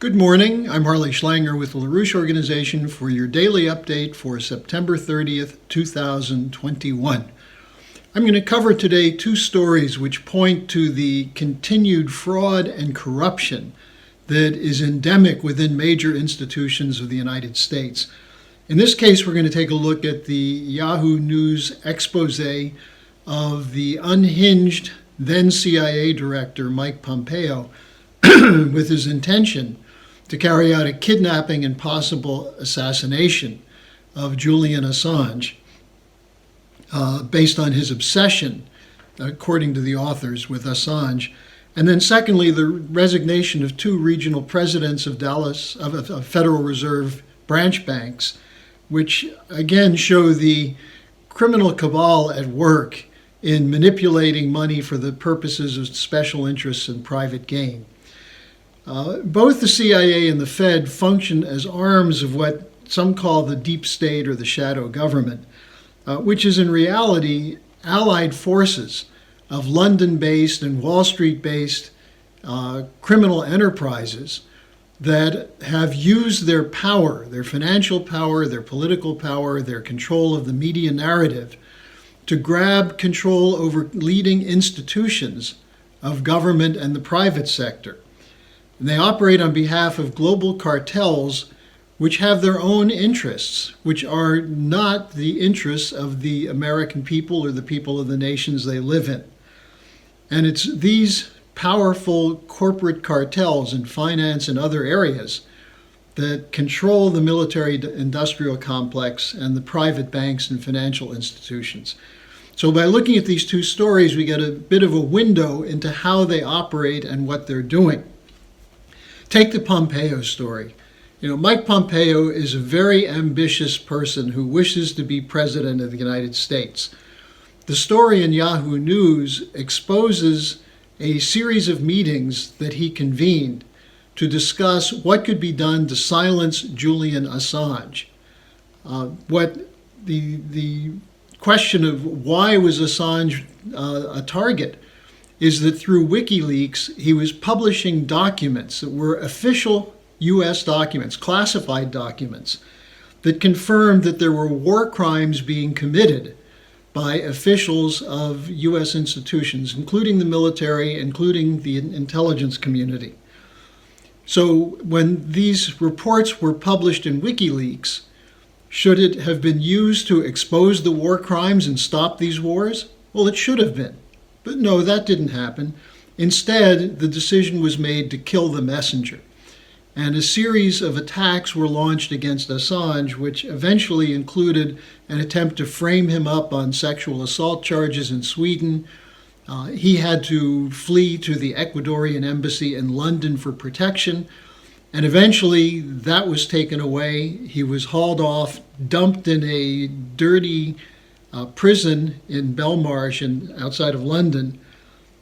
Good morning. I'm Harley Schlanger with the LaRouche Organization for your daily update for September 30th, 2021. I'm going to cover today two stories which point to the continued fraud and corruption that is endemic within major institutions of the United States. In this case, we're going to take a look at the Yahoo News expose of the unhinged then CIA Director Mike Pompeo with his intention to carry out a kidnapping and possible assassination of Julian Assange based on his obsession, according to the authors, with Assange. And then secondly, the resignation of two regional presidents of Federal Reserve branch banks, which again show the criminal cabal at work in manipulating money for the purposes of special interests and private gain. Both the CIA and the Fed function as arms of what some call the deep state or the shadow government, which is in reality allied forces of London-based and Wall Street-based criminal enterprises that have used their power, their financial power, their political power, their control of the media narrative to grab control over leading institutions of government and the private sector. And they operate on behalf of global cartels which have their own interests, which are not the interests of the American people or the people of the nations they live in. And it's these powerful corporate cartels in finance and other areas that control the military-industrial complex and the private banks and financial institutions. So by looking at these two stories, we get a bit of a window into how they operate and what they're doing. Take the Pompeo story. Mike Pompeo is a very ambitious person who wishes to be president of the United States. The story in Yahoo News exposes a series of meetings that he convened to discuss what could be done to silence Julian Assange. The question of why was Assange a target is that through WikiLeaks, he was publishing documents that were official U.S. documents, classified documents, that confirmed that there were war crimes being committed by officials of U.S. institutions, including the military, including the intelligence community. So when these reports were published in WikiLeaks, should it have been used to expose the war crimes and stop these wars? Well, it should have been. But no, that didn't happen. Instead, the decision was made to kill the messenger. And a series of attacks were launched against Assange, which eventually included an attempt to frame him up on sexual assault charges in Sweden. He had to flee to the Ecuadorian embassy in London for protection. And eventually, that was taken away. He was hauled off, dumped in a dirty prison in Belmarsh outside of London,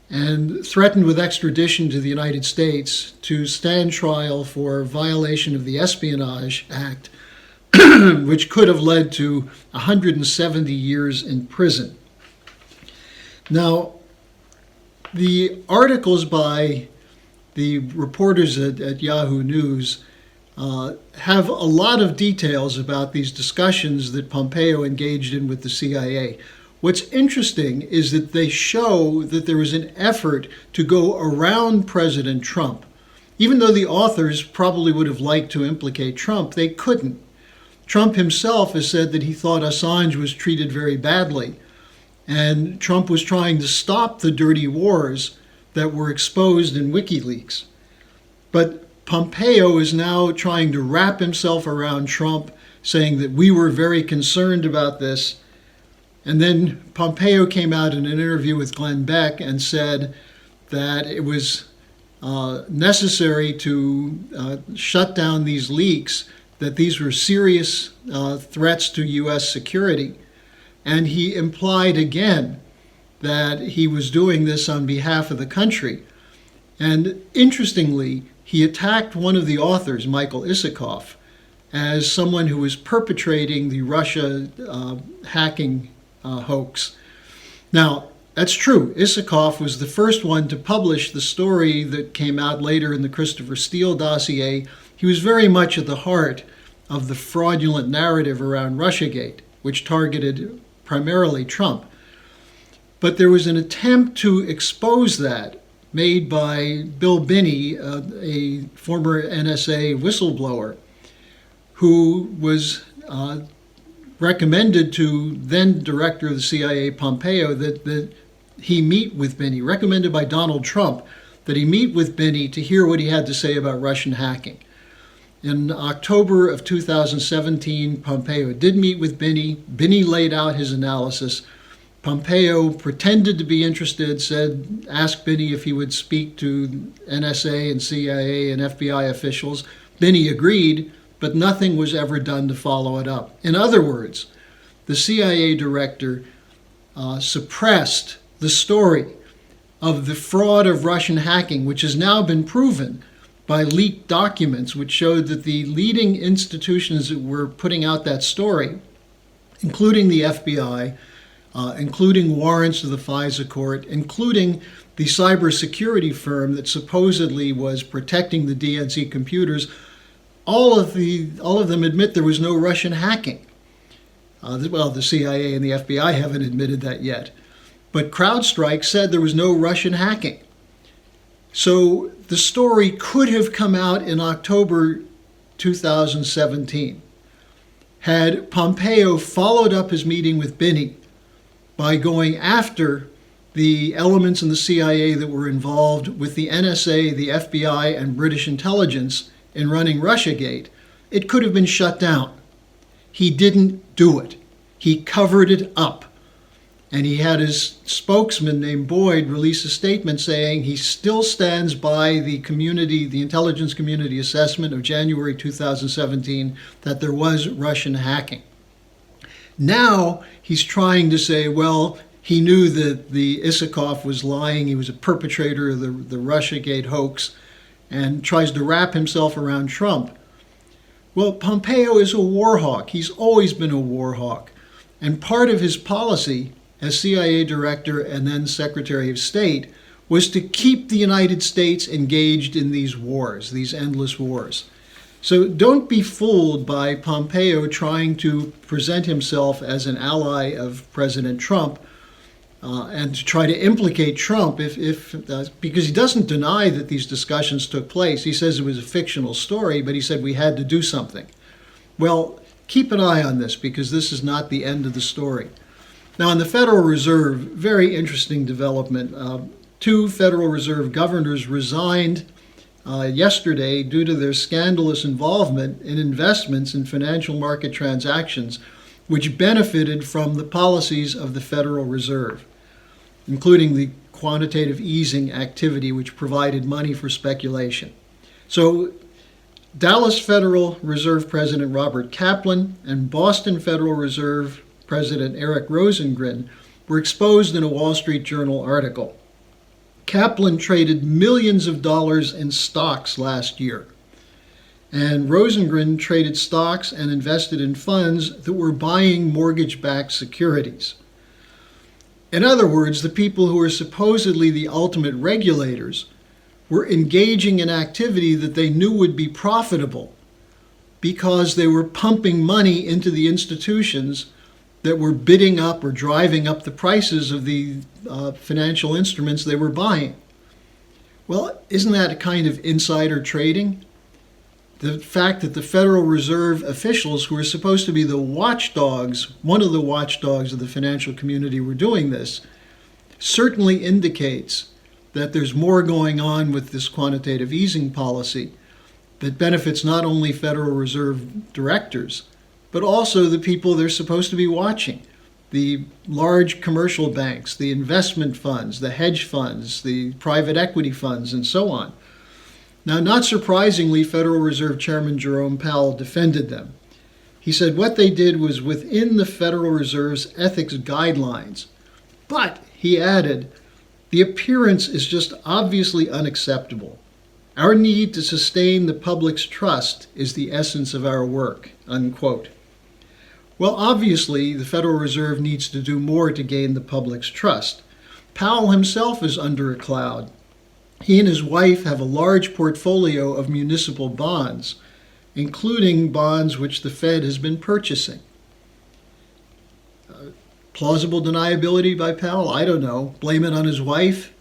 and threatened with extradition to the United States to stand trial for violation of the Espionage Act, which could have led to 170 years in prison. Now, the articles by the reporters at Yahoo News have a lot of details about these discussions that Pompeo engaged in with the CIA. What's interesting is that they show that there was an effort to go around President Trump. Even though the authors probably would have liked to implicate Trump, they couldn't. Trump himself has said that he thought Assange was treated very badly, and Trump was trying to stop the dirty wars that were exposed in WikiLeaks. But Pompeo is now trying to wrap himself around Trump, saying that we were very concerned about this. And then Pompeo came out in an interview with Glenn Beck and said that it was necessary to shut down these leaks, that these were serious threats to U.S. security. And he implied again that he was doing this on behalf of the country. And interestingly, he attacked one of the authors, Michael Isikoff, as someone who was perpetrating the Russia hacking hoax. Now, That's true. Isikoff was the first one to publish the story that came out later in the Christopher Steele dossier. He was very much at the heart of the fraudulent narrative around Russiagate, which targeted primarily Trump. But there was an attempt to expose that made by Bill Binney, a former NSA whistleblower, who was recommended to then Director of the CIA, Pompeo, that he meet with Binney, recommended by Donald Trump, that he meet with Binney to hear what he had to say about Russian hacking. In October of 2017, Pompeo did meet with Binney. Binney laid out his analysis. Pompeo pretended to be interested, asked Binney if he would speak to NSA and CIA and FBI officials. Binney agreed, but nothing was ever done to follow it up. In other words, the CIA director suppressed the story of the fraud of Russian hacking, which has now been proven by leaked documents, which showed that the leading institutions that were putting out that story, including the FBI, including warrants of the FISA court, including the cybersecurity firm that supposedly was protecting the DNC computers, all of them admit there was no Russian hacking. The CIA and the FBI haven't admitted that yet. But CrowdStrike said there was no Russian hacking. So the story could have come out in October 2017 had Pompeo followed up his meeting with Binney by going after the elements in the CIA that were involved with the NSA, the FBI, and British intelligence in running Russiagate. It could have been shut down. He didn't do it. He covered it up. And he had his spokesman named Boyd release a statement saying he still stands by the intelligence community assessment of January 2017 that there was Russian hacking. Now he's trying to say, well, he knew that the Isikoff was lying. He was a perpetrator of the Russiagate hoax, and tries to wrap himself around Trump. Well, Pompeo is a war hawk. He's always been a war hawk. And part of his policy as CIA director and then Secretary of State was to keep the United States engaged in these wars, these endless wars. So don't be fooled by Pompeo trying to present himself as an ally of President Trump and to try to implicate Trump because he doesn't deny that these discussions took place. He says it was a fictional story, but he said we had to do something. Well, keep an eye on this because this is not the end of the story. Now, in the Federal Reserve, very interesting development. 2 Federal Reserve governors resigned yesterday due to their scandalous involvement in investments in financial market transactions, which benefited from the policies of the Federal Reserve, including the quantitative easing activity, which provided money for speculation. So Dallas Federal Reserve President Robert Kaplan and Boston Federal Reserve President Eric Rosengren were exposed in a Wall Street Journal article. Kaplan traded millions of dollars in stocks last year, and Rosengren traded stocks and invested in funds that were buying mortgage-backed securities. In other words, the people who are supposedly the ultimate regulators were engaging in activity that they knew would be profitable because they were pumping money into the institutions that were bidding up or driving up the prices of the financial instruments they were buying. Well, isn't that a kind of insider trading? The fact that the Federal Reserve officials who are supposed to be the watchdogs, one of the watchdogs of the financial community, were doing this, certainly indicates that there's more going on with this quantitative easing policy that benefits not only Federal Reserve directors, but also the people they're supposed to be watching. The large commercial banks, the investment funds, the hedge funds, the private equity funds, and so on. Now, not surprisingly, Federal Reserve Chairman Jerome Powell defended them. He said what they did was within the Federal Reserve's ethics guidelines. But, he added, the appearance is just obviously unacceptable. Our need to sustain the public's trust is the essence of our work, unquote. Well, obviously, the Federal Reserve needs to do more to gain the public's trust. Powell himself is under a cloud. He and his wife have a large portfolio of municipal bonds, including bonds which the Fed has been purchasing. Plausible deniability by Powell? I don't know. Blame it on his wife?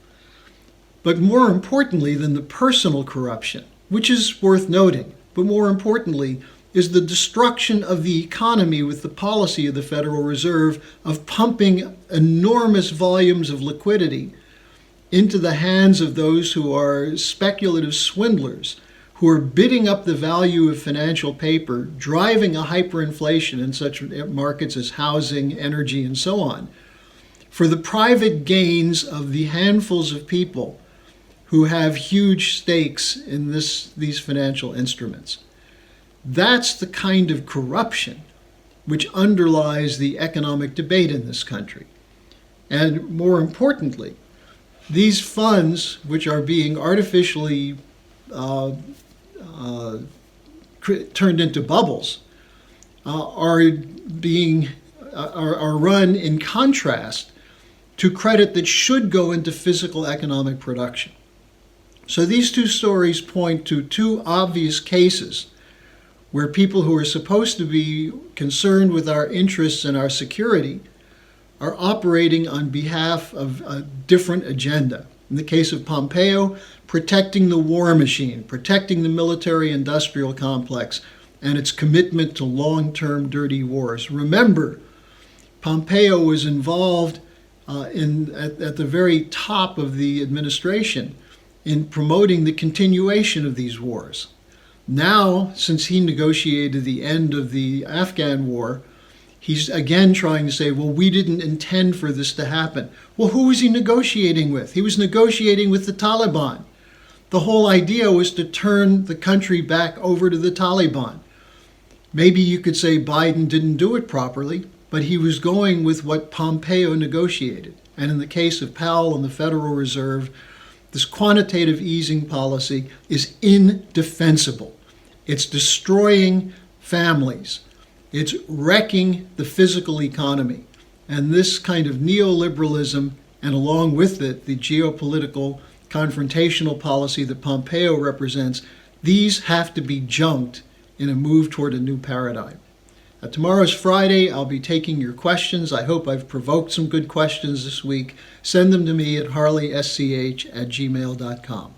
But more importantly than the personal corruption, which is worth noting, but more importantly, is the destruction of the economy with the policy of the Federal Reserve of pumping enormous volumes of liquidity into the hands of those who are speculative swindlers, who are bidding up the value of financial paper, driving a hyperinflation in such markets as housing, energy, and so on, for the private gains of the handfuls of people who have huge stakes in these financial instruments. That's the kind of corruption which underlies the economic debate in this country. And more importantly, these funds, which are being artificially turned into bubbles, are run in contrast to credit that should go into physical economic production. So these two stories point to two obvious cases where people who are supposed to be concerned with our interests and our security are operating on behalf of a different agenda. In the case of Pompeo, protecting the war machine, protecting the military-industrial complex, and its commitment to long-term dirty wars. Remember, Pompeo was involved at the very top of the administration in promoting the continuation of these wars. Now, since he negotiated the end of the Afghan war, he's again trying to say, well, we didn't intend for this to happen. Well, who was he negotiating with? He was negotiating with the Taliban. The whole idea was to turn the country back over to the Taliban. Maybe you could say Biden didn't do it properly, but he was going with what Pompeo negotiated. And in the case of Powell and the Federal Reserve, this quantitative easing policy is indefensible. It's destroying families. It's wrecking the physical economy. And this kind of neoliberalism, and along with it, the geopolitical confrontational policy that Pompeo represents, these have to be junked in a move toward a new paradigm. Tomorrow's Friday. I'll be taking your questions. I hope I've provoked some good questions this week. Send them to me at harleysch@gmail.com.